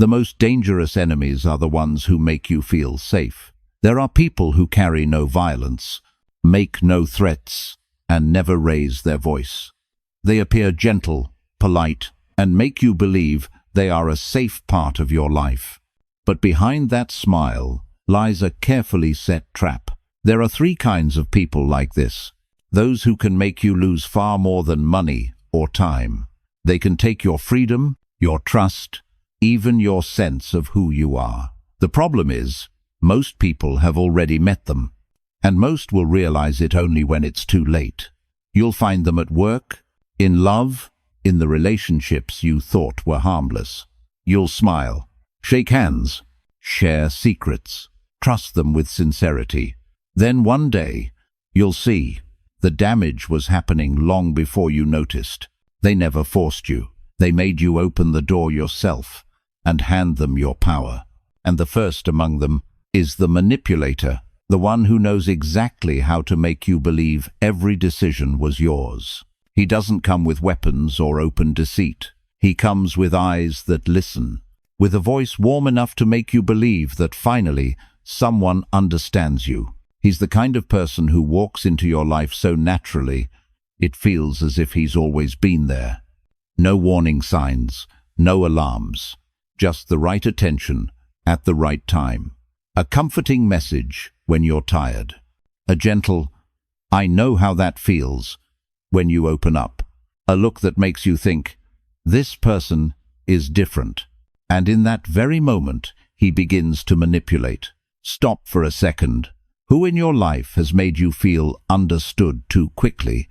The most dangerous enemies are the ones who make you feel safe. There are people who carry no violence, make no threats, and never raise their voice. They appear gentle, polite, and make you believe they are a safe part of your life. But behind that smile lies a carefully set trap. There are three kinds of people like this. Those who can make you lose far more than money or time. They can take your freedom, your trust, even your sense of who you are. The problem is, most people have already met them, and most will realize it only when it's too late. You'll find them at work, in love, in the relationships you thought were harmless. You'll smile, shake hands, share secrets, trust them with sincerity. Then one day, you'll see the damage was happening long before you noticed. They never forced you. They made you open the door yourself and hand them your power. And the first among them is the manipulator, the one who knows exactly how to make you believe every decision was yours. He doesn't come with weapons or open deceit. He comes with eyes that listen, with a voice warm enough to make you believe that finally someone understands you. He's the kind of person who walks into your life so naturally, it feels as if he's always been there. No warning signs, no alarms, just the right attention at the right time. A comforting message when you're tired. A gentle, "I know how that feels," when you open up. A look that makes you think, this person is different. And in that very moment, he begins to manipulate. Stop for a second. Who in your life has made you feel understood too quickly,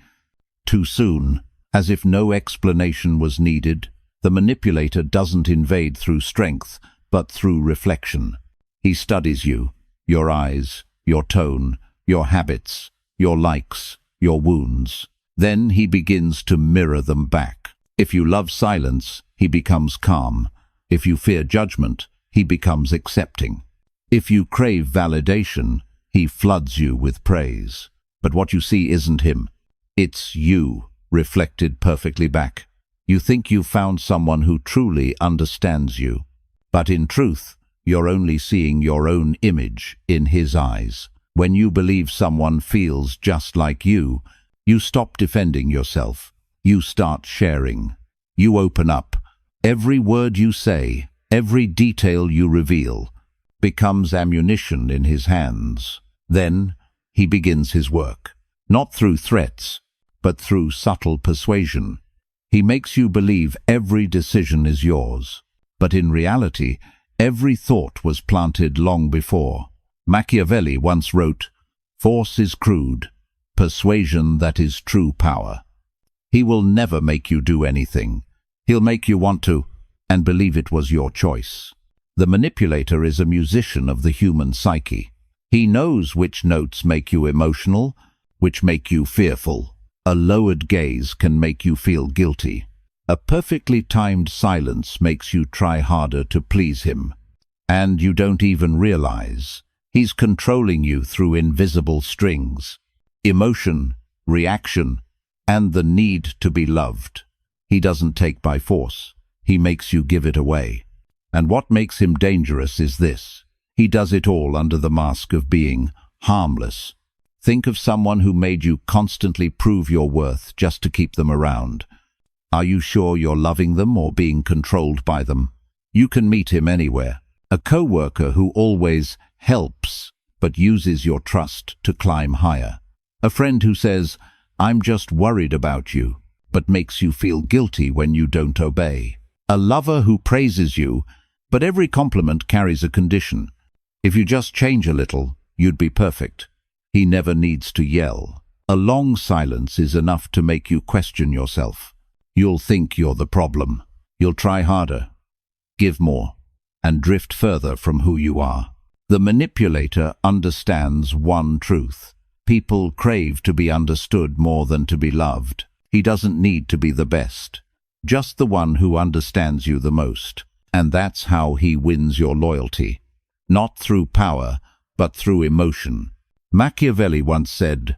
too soon, as if no explanation was needed? The manipulator doesn't invade through strength, but through reflection. He studies you, your eyes, your tone, your habits, your likes, your wounds. Then he begins to mirror them back. If you love silence, he becomes calm. If you fear judgment, he becomes accepting. If you crave validation, he floods you with praise. But what you see isn't him. It's you, reflected perfectly back. You think you've found someone who truly understands you. But in truth, you're only seeing your own image in his eyes. When you believe someone feels just like you stop defending yourself. You start sharing. You open up. Every word you say, every detail you reveal, becomes ammunition in his hands. Then he begins his work, not through threats, but through subtle persuasion. He makes you believe every decision is yours, but in reality, every thought was planted long before. Machiavelli once wrote, "Force is crude, persuasion that is true power." He will never make you do anything. He'll make you want to, and believe it was your choice. The manipulator is a musician of the human psyche. He knows which notes make you emotional, which make you fearful. A lowered gaze can make you feel guilty. A perfectly timed silence makes you try harder to please him. And you don't even realize he's controlling you through invisible strings. Emotion, reaction, and the need to be loved. He doesn't take by force. He makes you give it away. And what makes him dangerous is this. He does it all under the mask of being harmless. Think of someone who made you constantly prove your worth just to keep them around. Are you sure you're loving them or being controlled by them? You can meet him anywhere. A co-worker who always helps but uses your trust to climb higher. A friend who says, "I'm just worried about you," but makes you feel guilty when you don't obey. A lover who praises you, but every compliment carries a condition. If you just change a little, you'd be perfect. He never needs to yell. A long silence is enough to make you question yourself. You'll think you're the problem. You'll try harder, give more, and drift further from who you are. The manipulator understands one truth. People crave to be understood more than to be loved. He doesn't need to be the best, just the one who understands you the most. And that's how he wins your loyalty. Not through power, but through emotion. Machiavelli once said,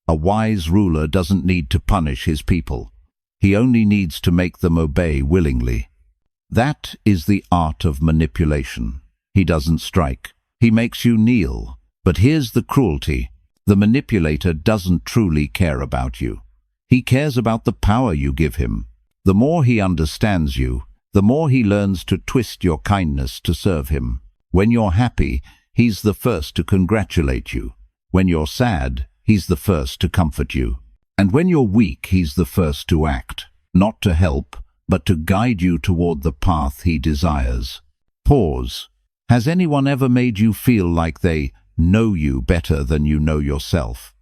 "A wise ruler doesn't need to punish his people. He only needs to make them obey willingly." That is the art of manipulation. He doesn't strike. He makes you kneel. But here's the cruelty. The manipulator doesn't truly care about you. He cares about the power you give him. The more he understands you, the more he learns to twist your kindness to serve him. When you're happy, he's the first to congratulate you. When you're sad, he's the first to comfort you. And when you're weak, he's the first to act, not to help, but to guide you toward the path he desires. Pause. Has anyone ever made you feel like they know you better than you know yourself?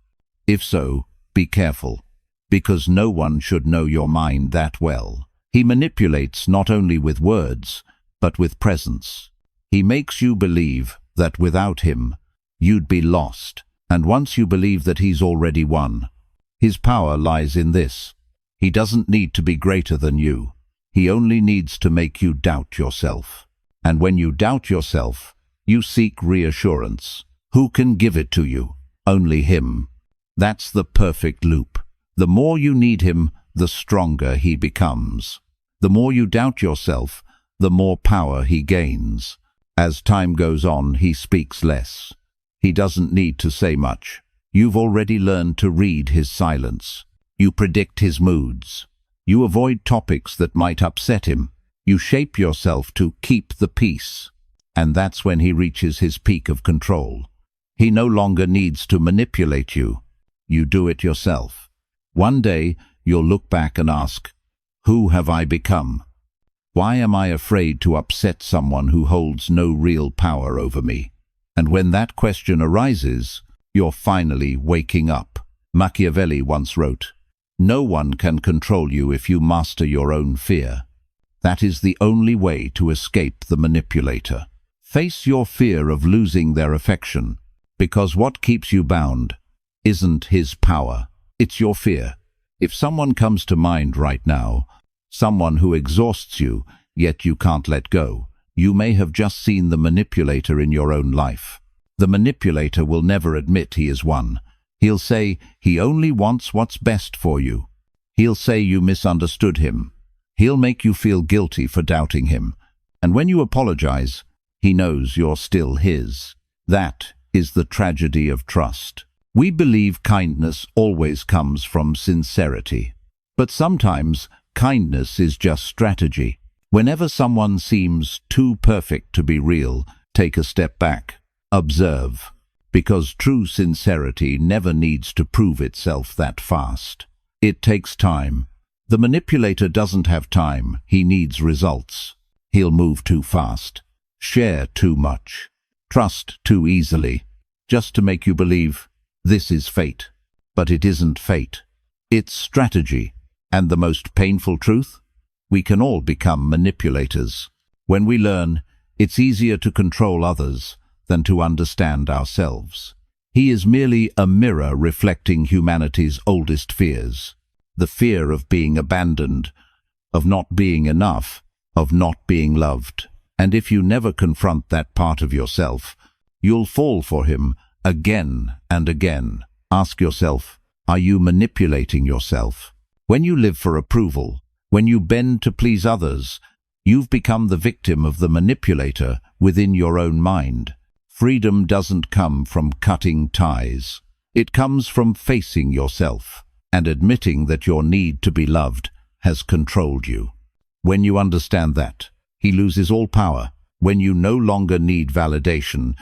If so, be careful, because no one should know your mind that well. He manipulates not only with words, but with presence. He makes you believe that without him, you'd be lost, and once you believe that he's already won. His power lies in this. He doesn't need to be greater than you. He only needs to make you doubt yourself. And when you doubt yourself, you seek reassurance. Who can give it to you? Only him. That's the perfect loop. The more you need him, the stronger he becomes. The more you doubt yourself, the more power he gains. As time goes on, he speaks less. He doesn't need to say much. You've already learned to read his silence. You predict his moods. You avoid topics that might upset him. You shape yourself to keep the peace. And that's when he reaches his peak of control. He no longer needs to manipulate you. You do it yourself. One day, you'll look back and ask, who have I become? Why am I afraid to upset someone who holds no real power over me? And when that question arises, you're finally waking up. Machiavelli once wrote, "No one can control you if you master your own fear." That is the only way to escape the manipulator. Face your fear of losing their affection, because what keeps you bound isn't his power, it's your fear. If someone comes to mind right now, someone who exhausts you, yet you can't let go, you may have just seen the manipulator in your own life. The manipulator will never admit he is one. He'll say he only wants what's best for you. He'll say you misunderstood him. He'll make you feel guilty for doubting him. And when you apologize, he knows you're still his. That is the tragedy of trust. We believe kindness always comes from sincerity. But sometimes kindness is just strategy. Whenever someone seems too perfect to be real, take a step back. Observe. Because true sincerity never needs to prove itself that fast. It takes time. The manipulator doesn't have time, he needs results. He'll move too fast, share too much, trust too easily, just to make you believe this is fate. But it isn't fate. It's strategy. And the most painful truth? We can all become manipulators. When we learn, it's easier to control others than to understand ourselves. He is merely a mirror reflecting humanity's oldest fears. The fear of being abandoned, of not being enough, of not being loved. And if you never confront that part of yourself, you'll fall for him again and again. Ask yourself, are you manipulating yourself? When you live for approval, when you bend to please others, you've become the victim of the manipulator within your own mind. Freedom doesn't come from cutting ties. It comes from facing yourself and admitting that your need to be loved has controlled you. When you understand that, he loses all power. When you no longer need validation,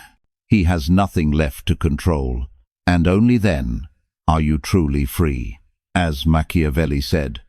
he has nothing left to control. And only then are you truly free. As Machiavelli said,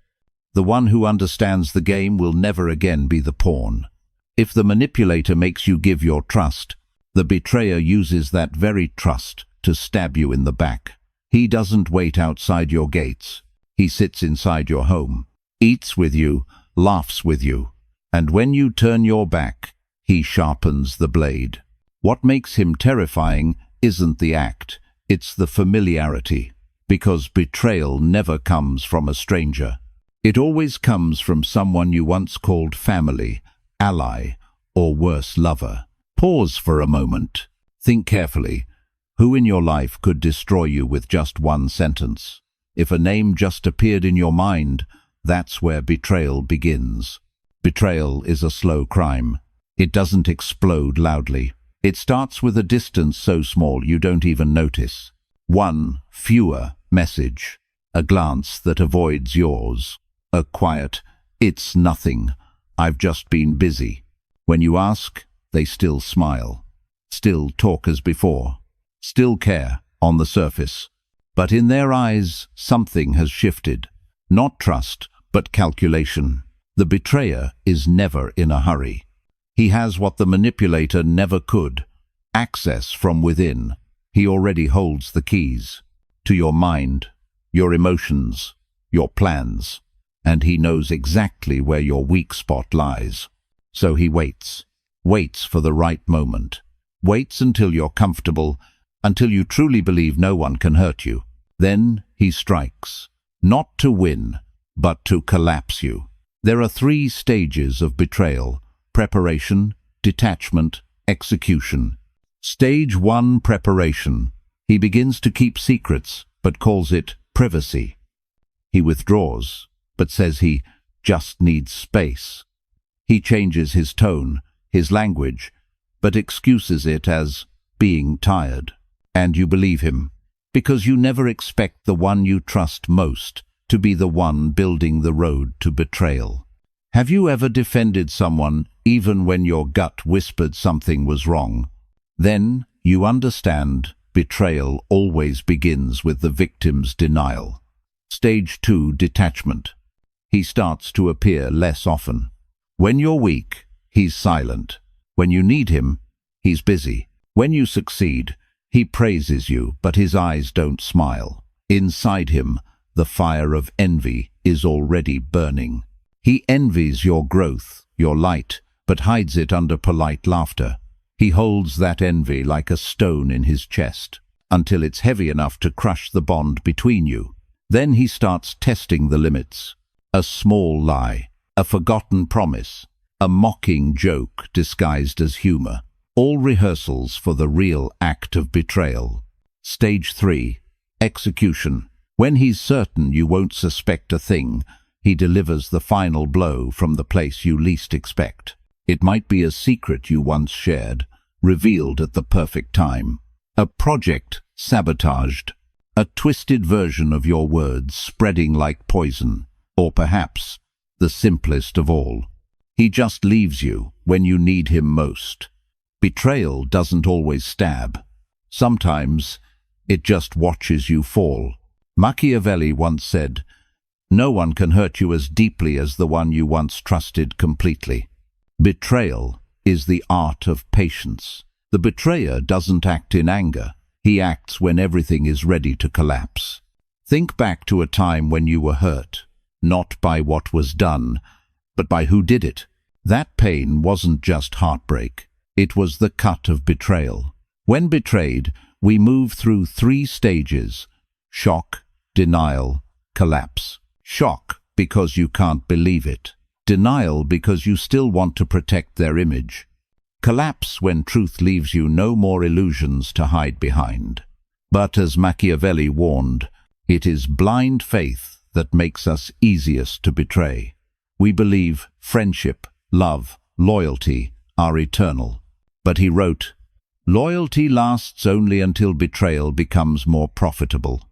the one who understands the game will never again be the pawn. If the manipulator makes you give your trust, the betrayer uses that very trust to stab you in the back. He doesn't wait outside your gates. He sits inside your home, eats with you, laughs with you, and when you turn your back, he sharpens the blade. What makes him terrifying isn't the act, it's the familiarity, because betrayal never comes from a stranger. It always comes from someone you once called family, ally, or worse, lover. Pause for a moment. Think carefully. Who in your life could destroy you with just one sentence? If a name just appeared in your mind, that's where betrayal begins. Betrayal is a slow crime. It doesn't explode loudly. It starts with a distance so small you don't even notice. One fewer message, a glance that avoids yours, a quiet, "It's nothing, I've just been busy." When you ask, they still smile, still talk as before, still care on the surface. But in their eyes, something has shifted. Not trust, but calculation. The betrayer is never in a hurry. He has what the manipulator never could: access from within. He already holds the keys to your mind, your emotions, your plans, and he knows exactly where your weak spot lies. So he waits for the right moment, waits until you're comfortable, until you truly believe no one can hurt you. Then he strikes, not to win, but to collapse you. There are 3 stages of betrayal: preparation, detachment, execution. Stage 1: preparation. He begins to keep secrets, but calls it privacy. He withdraws, but says he just needs space. He changes his tone, his language, but excuses it as being tired. And you believe him, because you never expect the one you trust most to be the one building the road to betrayal. Have you ever defended someone even when your gut whispered something was wrong? Then you understand betrayal always begins with the victim's denial. Stage 2: detachment. He starts to appear less often. When you're weak, he's silent. When you need him, he's busy. When you succeed, he praises you, but his eyes don't smile. Inside him, the fire of envy is already burning. He envies your growth, your light, but hides it under polite laughter. He holds that envy like a stone in his chest, until it's heavy enough to crush the bond between you. Then he starts testing the limits. A small lie, a forgotten promise, a mocking joke disguised as humor. All rehearsals for the real act of betrayal. Stage 3: execution. When he's certain you won't suspect a thing, he delivers the final blow from the place you least expect. It might be a secret you once shared, revealed at the perfect time. A project sabotaged. A twisted version of your words spreading like poison. Or perhaps, the simplest of all, he just leaves you when you need him most. Betrayal doesn't always stab. Sometimes it just watches you fall. Machiavelli once said, "No one can hurt you as deeply as the one you once trusted completely." Betrayal is the art of patience. The betrayer doesn't act in anger. He acts when everything is ready to collapse. Think back to a time when you were hurt, not by what was done, but by who did it. That pain wasn't just heartbreak. It was the cut of betrayal. When betrayed, we move through 3 stages: shock, denial, collapse. Shock, because you can't believe it. Denial, because you still want to protect their image. Collapse, when truth leaves you no more illusions to hide behind. But as Machiavelli warned, it is blind faith that makes us easiest to betray. We believe friendship, love, loyalty are eternal. But he wrote, "Loyalty lasts only until betrayal becomes more profitable."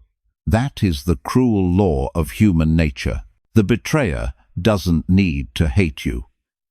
That is the cruel law of human nature. The betrayer doesn't need to hate you.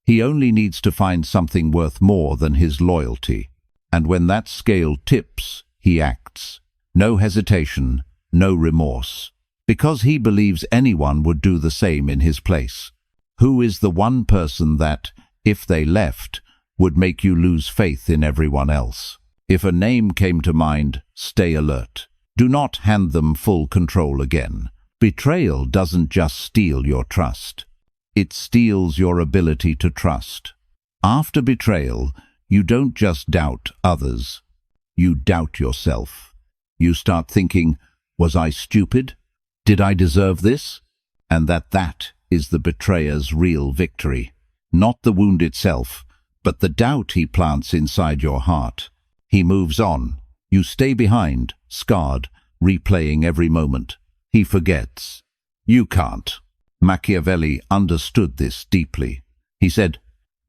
He only needs to find something worth more than his loyalty. And when that scale tips, he acts. No hesitation, no remorse. Because he believes anyone would do the same in his place. Who is the one person that, if they left, would make you lose faith in everyone else? If a name came to mind, stay alert. Do not hand them full control again. Betrayal doesn't just steal your trust. It steals your ability to trust. After betrayal, you don't just doubt others. You doubt yourself. You start thinking, was I stupid? Did I deserve this? And that is the betrayer's real victory. Not the wound itself, but the doubt he plants inside your heart. He moves on. You stay behind, scarred, replaying every moment. He forgets. You can't. Machiavelli understood this deeply. He said,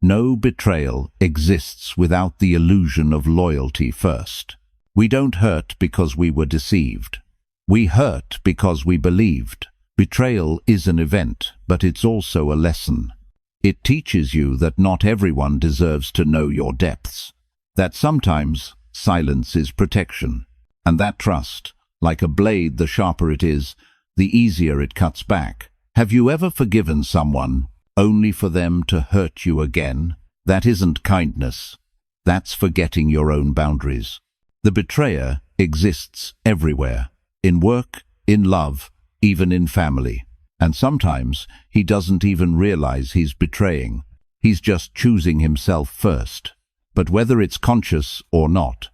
"No betrayal exists without the illusion of loyalty first. We don't hurt because we were deceived. We hurt because we believed. Betrayal is an event, but it's also a lesson. It teaches you that not everyone deserves to know your depths, that sometimes silence is protection, and that trust, like a blade, the sharper it is, the easier it cuts back. Have you ever forgiven someone only for them to hurt you again? That isn't kindness. That's forgetting your own boundaries. The betrayer exists everywhere, in work, in love, even in family. And sometimes he doesn't even realize he's betraying. He's just choosing himself first. But whether it's conscious or not,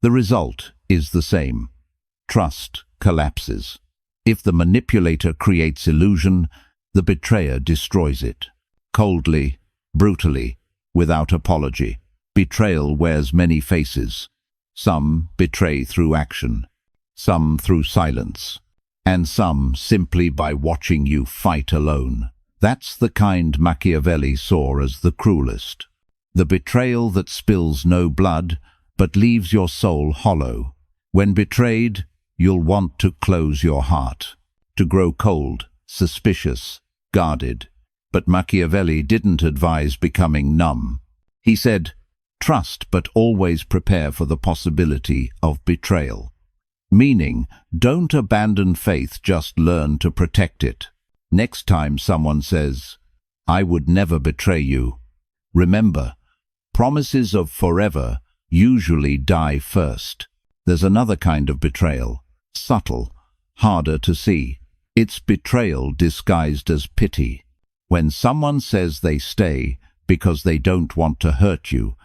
the result is the same. Trust collapses. If the manipulator creates illusion, the betrayer destroys it. Coldly, brutally, without apology. Betrayal wears many faces. Some betray through action, some through silence, and some simply by watching you fight alone. That's the kind Machiavelli saw as the cruelest. The betrayal that spills no blood, but leaves your soul hollow. When betrayed, you'll want to close your heart, to grow cold, suspicious, guarded. But Machiavelli didn't advise becoming numb. He said, "Trust, but always prepare for the possibility of betrayal." Meaning, don't abandon faith, just learn to protect it. Next time someone says, "I would never betray you," remember, promises of forever usually die first. There's another kind of betrayal, subtle, harder to see. It's betrayal disguised as pity. When someone says they stay because they don't want to hurt you,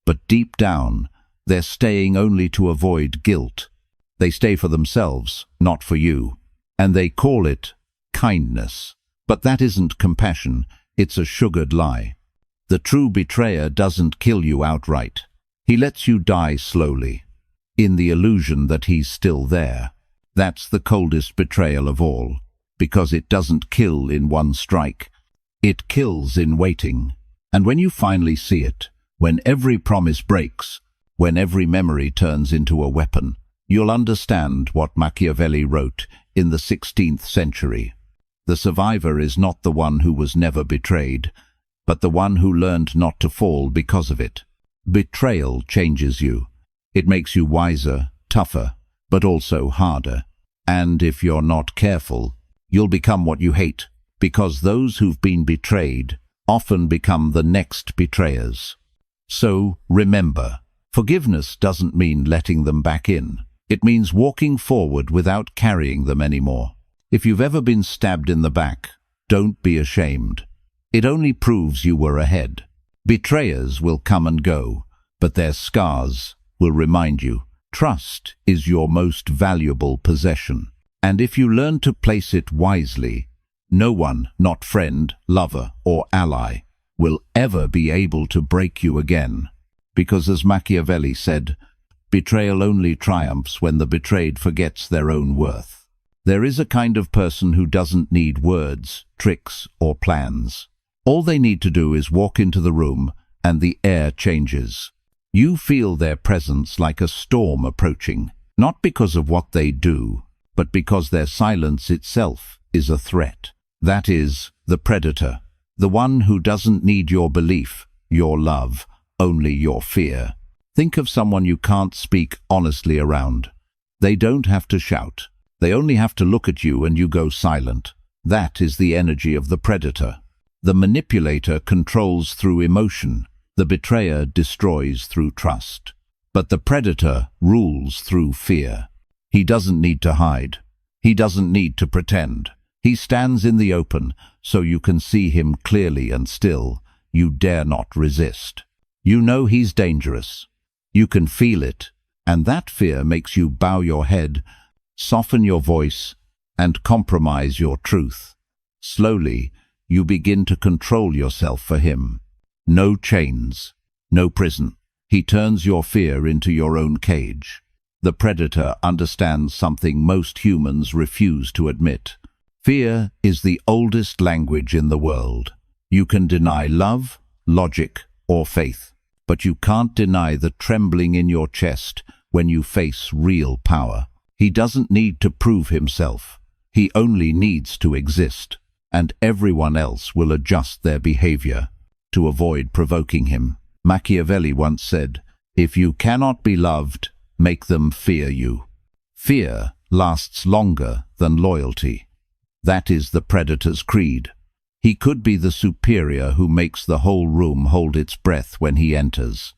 but deep down, they're staying only to avoid guilt. They stay for themselves, not for you. And they call it kindness. But that isn't compassion, it's a sugared lie. The true betrayer doesn't kill you outright. He lets you die slowly, in the illusion that he's still there. That's the coldest betrayal of all, because it doesn't kill in one strike. It kills in waiting. And when you finally see it, when every promise breaks, when every memory turns into a weapon, you'll understand what Machiavelli wrote in the 16th century. The survivor is not the one who was never betrayed, but the one who learned not to fall because of it. Betrayal changes you. It makes you wiser, tougher, but also harder. And if you're not careful, you'll become what you hate, because those who've been betrayed often become the next betrayers. So remember, forgiveness doesn't mean letting them back in. It means walking forward without carrying them anymore. If you've ever been stabbed in the back, don't be ashamed. It only proves you were ahead. Betrayers will come and go, but their scars will remind you. Trust is your most valuable possession. And if you learn to place it wisely, no one, not friend, lover, or ally, will ever be able to break you again. Because as Machiavelli said, betrayal only triumphs when the betrayed forgets their own worth. There is a kind of person who doesn't need words, tricks, or plans. All they need to do is walk into the room and the air changes. You feel their presence like a storm approaching, not because of what they do, but because their silence itself is a threat. That is, the predator, the one who doesn't need your belief, your love, only your fear. Think of someone you can't speak honestly around. They don't have to shout. They only have to look at you and you go silent. That is the energy of the predator. The manipulator controls through emotion. The betrayer destroys through trust. But the predator rules through fear. He doesn't need to hide. He doesn't need to pretend. He stands in the open, so you can see him clearly, and still, you dare not resist. You know he's dangerous. You can feel it, and that fear makes you bow your head, soften your voice, and compromise your truth. Slowly, you begin to control yourself for him. No chains, no prison. He turns your fear into your own cage. The predator understands something most humans refuse to admit. Fear is the oldest language in the world. You can deny love, logic, or faith. But you can't deny the trembling in your chest when you face real power. He doesn't need to prove himself. He only needs to exist, and everyone else will adjust their behavior to avoid provoking him. Machiavelli once said, "If you cannot be loved, make them fear you." Fear lasts longer than loyalty. That is the predator's creed. He could be the superior who makes the whole room hold its breath when he enters.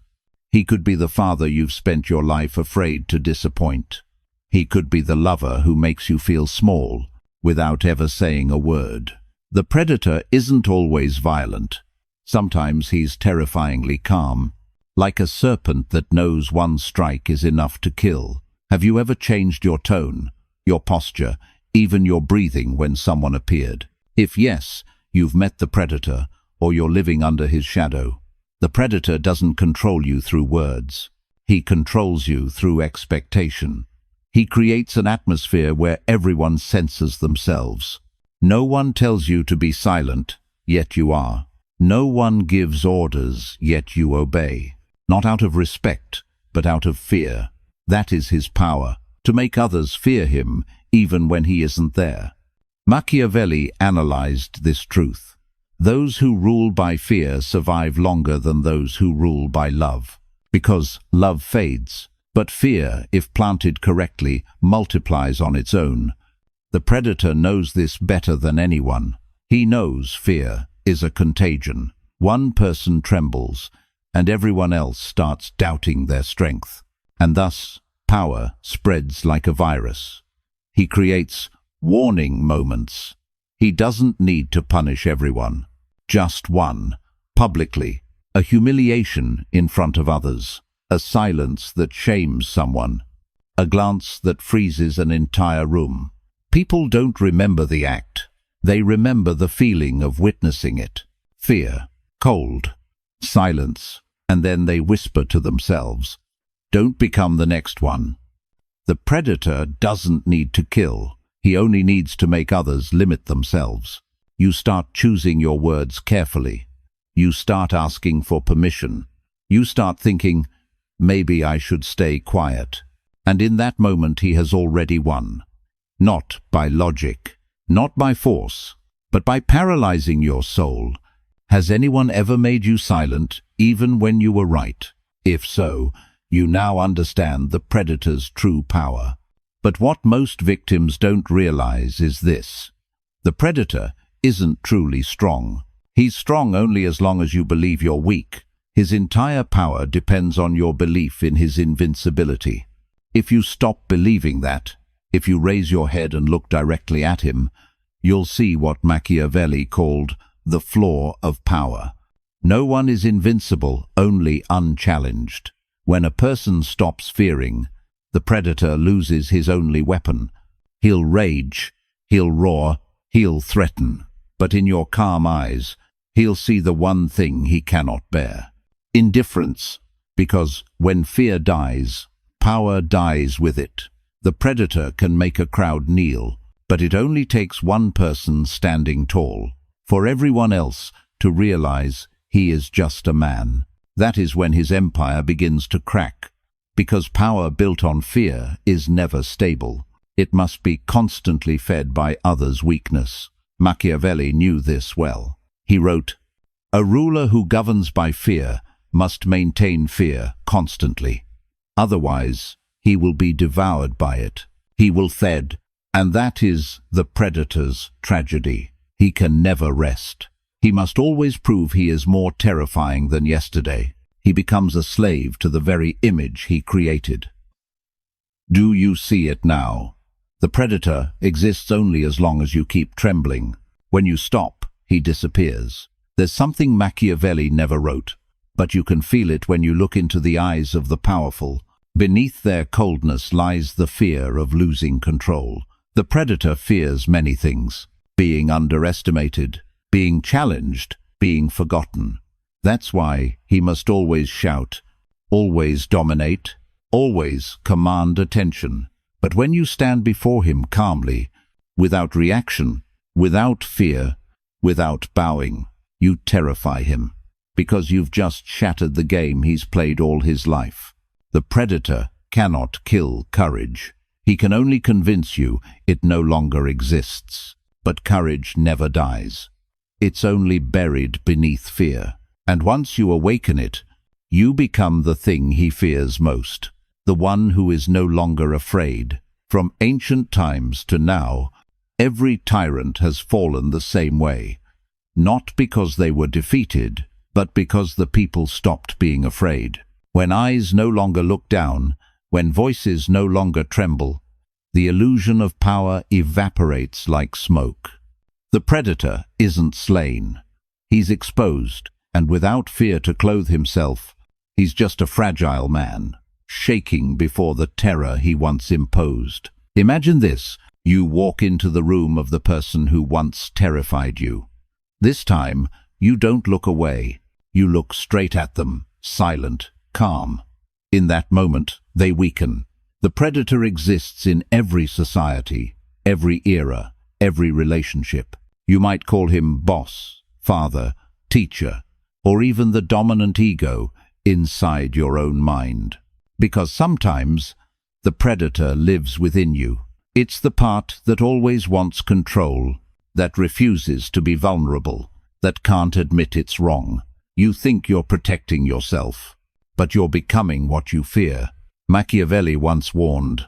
He could be the father you've spent your life afraid to disappoint. He could be the lover who makes you feel small without ever saying a word. The predator isn't always violent. Sometimes he's terrifyingly calm, like a serpent that knows one strike is enough to kill. Have you ever changed your tone, your posture, even your breathing when someone appeared? If yes, you've met the predator, or you're living under his shadow. The predator doesn't control you through words. He controls you through expectation. He creates an atmosphere where everyone censors themselves. No one tells you to be silent, yet you are. No one gives orders, yet you obey. Not out of respect, but out of fear. That is his power, to make others fear him, even when he isn't there. Machiavelli analyzed this truth. Those who rule by fear survive longer than those who rule by love, because love fades. But fear, if planted correctly, multiplies on its own. The predator knows this better than anyone. He knows fear is a contagion. One person trembles, and everyone else starts doubting their strength. And thus, power spreads like a virus. He creates warning moments. He doesn't need to punish everyone. Just one, publicly, a humiliation in front of others. A silence that shames someone, a glance that freezes an entire room. People don't remember the act. They remember the feeling of witnessing it. Fear, cold, silence, and then they whisper to themselves, "Don't become the next one." The predator doesn't need to kill. He only needs to make others limit themselves. You start choosing your words carefully. You start asking for permission. You start thinking, "Maybe I should stay quiet." And in that moment he has already won. Not by logic, not by force, but by paralyzing your soul. Has anyone ever made you silent, even when you were right? If so, you now understand the predator's true power. But what most victims don't realize is this. The predator isn't truly strong. He's strong only as long as you believe you're weak. His entire power depends on your belief in his invincibility. If you stop believing that, if you raise your head and look directly at him, you'll see what Machiavelli called the flaw of power. No one is invincible, only unchallenged. When a person stops fearing, the predator loses his only weapon. He'll rage, he'll roar, he'll threaten. But in your calm eyes, he'll see the one thing he cannot bear. Indifference, because when fear dies, power dies with it. The predator can make a crowd kneel, but it only takes one person standing tall, for everyone else to realize he is just a man. That is when his empire begins to crack, because power built on fear is never stable. It must be constantly fed by others' weakness. Machiavelli knew this well. He wrote, "A ruler who governs by fear must maintain fear constantly. Otherwise, he will be devoured by it. He will fed, and that is the predator's tragedy. He can never rest. He must always prove he is more terrifying than yesterday. He becomes a slave to the very image he created." Do you see it now? The predator exists only as long as you keep trembling. When you stop, he disappears. There's something Machiavelli never wrote, but you can feel it when you look into the eyes of the powerful. Beneath their coldness lies the fear of losing control. The predator fears many things: being underestimated, being challenged, being forgotten. That's why he must always shout, always dominate, always command attention. But when you stand before him calmly, without reaction, without fear, without bowing, you terrify him. because you've just shattered the game he's played all his life. The predator cannot kill courage. He can only convince you it no longer exists. But courage never dies. It's only buried beneath fear. And once you awaken it, you become the thing he fears most, the one who is no longer afraid. From ancient times to now, every tyrant has fallen the same way, not because they were defeated, but because the people stopped being afraid. When eyes no longer look down, when voices no longer tremble, the illusion of power evaporates like smoke. The predator isn't slain. He's exposed, and without fear to clothe himself, he's just a fragile man, shaking before the terror he once imposed. Imagine this: you walk into the room of the person who once terrified you. This time, you don't look away. You look straight at them, silent, calm. In that moment, they weaken. The predator exists in every society, every era, every relationship. You might call him boss, father, teacher, or even the dominant ego inside your own mind. Because sometimes the predator lives within you. It's the part that always wants control, that refuses to be vulnerable, that can't admit it's wrong. You think you're protecting yourself, but you're becoming what you fear. Machiavelli once warned,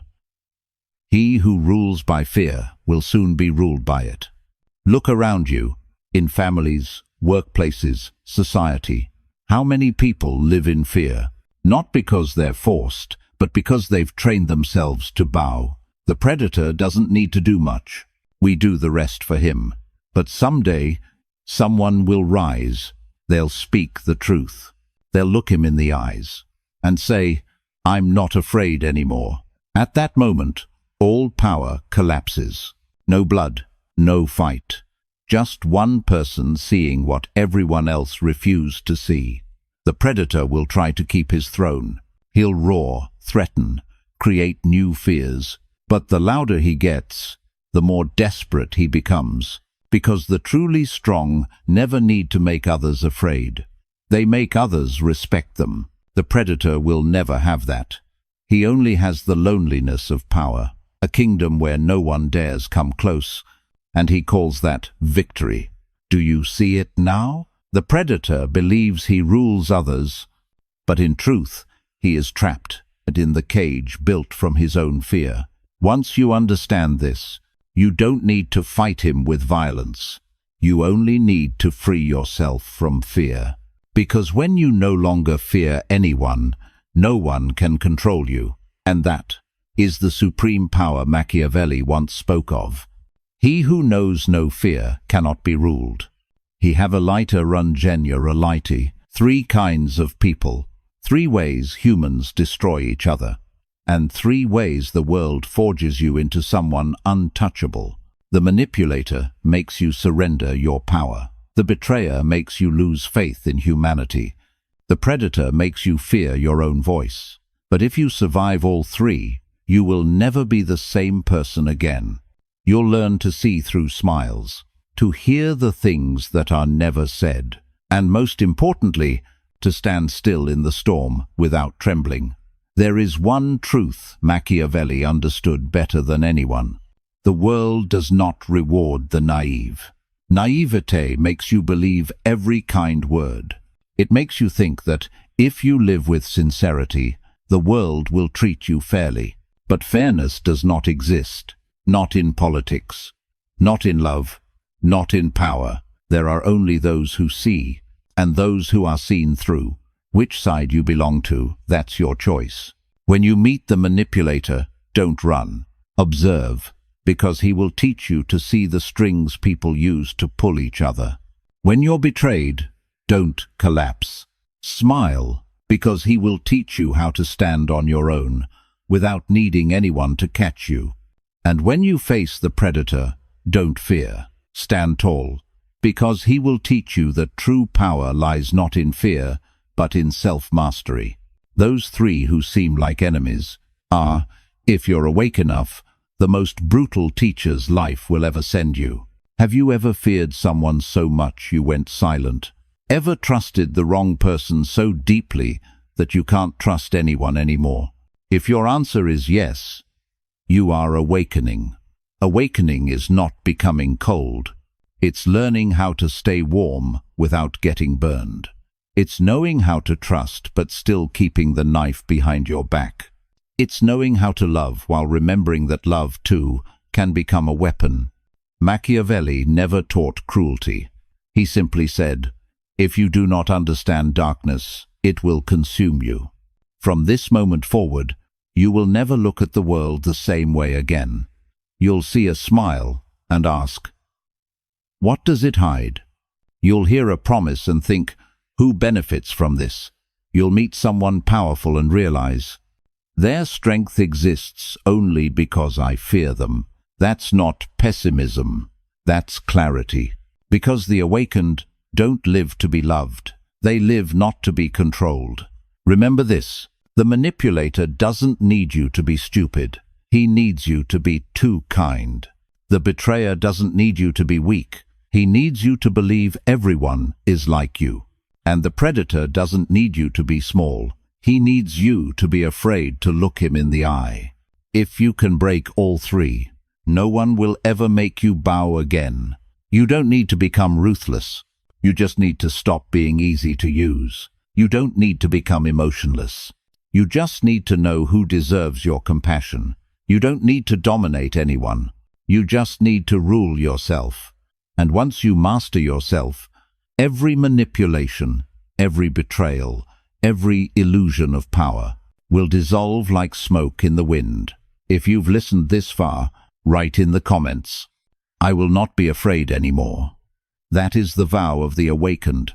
"He who rules by fear will soon be ruled by it." Look around you, in families, workplaces, society. How many people live in fear? Not because they're forced, but because they've trained themselves to bow. The predator doesn't need to do much. We do the rest for him. But someday, someone will rise. They'll speak the truth. They'll look him in the eyes and say, "I'm not afraid anymore." At that moment, all power collapses. No blood, no fight. Just one person seeing what everyone else refused to see. The predator will try to keep his throne. He'll roar, threaten, create new fears. But the louder he gets, the more desperate he becomes. Because the truly strong never need to make others afraid. They make others respect them. The predator will never have that. He only has the loneliness of power, a kingdom where no one dares come close, and he calls that victory. Do you see it now? The predator believes he rules others, but in truth, he is trapped and in the cage built from his own fear. Once you understand this, you don't need to fight him with violence. You only need to free yourself from fear. Because when you no longer fear anyone, no one can control you. And that is the supreme power Machiavelli once spoke of. He who knows no fear cannot be ruled. He have a lighter ingenia relati. 3 kinds of people, 3 ways humans destroy each other, and 3 ways the world forges you into someone untouchable. The manipulator makes you surrender your power. The betrayer makes you lose faith in humanity. The predator makes you fear your own voice. But if you survive all 3, you will never be the same person again. You'll learn to see through smiles, to hear the things that are never said, and most importantly, to stand still in the storm without trembling. There is one truth Machiavelli understood better than anyone. The world does not reward the naive. Naivete makes you believe every kind word. It makes you think that if you live with sincerity, the world will treat you fairly. But fairness does not exist. Not in politics, not in love, not in power. There are only those who see, and those who are seen through. Which side you belong to, that's your choice. When you meet the manipulator, don't run. Observe, because he will teach you to see the strings people use to pull each other. When you're betrayed, don't collapse. Smile, because he will teach you how to stand on your own, without needing anyone to catch you. And when you face the predator, don't fear. Stand tall, because he will teach you that true power lies not in fear, but in self-mastery. Those 3 who seem like enemies are, if you're awake enough, the most brutal teachers life will ever send you. Have you ever feared someone so much you went silent? Ever trusted the wrong person so deeply that you can't trust anyone anymore? If your answer is yes, you are awakening. Awakening is not becoming cold. It's learning how to stay warm without getting burned. It's knowing how to trust but still keeping the knife behind your back. It's knowing how to love while remembering that love, too, can become a weapon. Machiavelli never taught cruelty. He simply said, "If you do not understand darkness, it will consume you." From this moment forward, you will never look at the world the same way again. You'll see a smile and ask, "What does it hide?" You'll hear a promise and think, "Who benefits from this?" You'll meet someone powerful and realize, "Their strength exists only because I fear them." That's not pessimism, that's clarity. Because the awakened don't live to be loved. They live not to be controlled. Remember this, the manipulator doesn't need you to be stupid. He needs you to be too kind. The betrayer doesn't need you to be weak. He needs you to believe everyone is like you. And the predator doesn't need you to be small. He needs you to be afraid to look him in the eye. If you can break all three, no one will ever make you bow again. You don't need to become ruthless. You just need to stop being easy to use. You don't need to become emotionless. You just need to know who deserves your compassion. You don't need to dominate anyone. You just need to rule yourself. And once you master yourself, every manipulation, every betrayal, every illusion of power will dissolve like smoke in the wind. If you've listened this far, write in the comments, "I will not be afraid anymore." That is the vow of the awakened,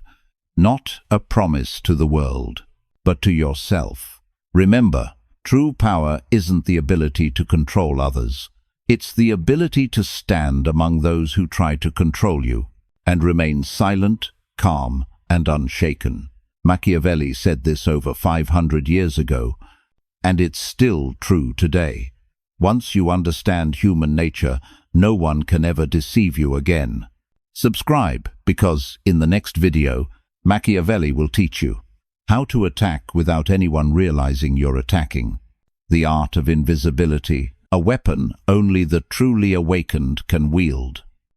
not a promise to the world, but to yourself. Remember, true power isn't the ability to control others. It's the ability to stand among those who try to control you and remain silent, calm, and unshaken. Machiavelli said this over 500 years ago, and it's still true today. Once you understand human nature, no one can ever deceive you again. Subscribe, because in the next video, Machiavelli will teach you how to attack without anyone realizing you're attacking. The art of invisibility, a weapon only the truly awakened can wield.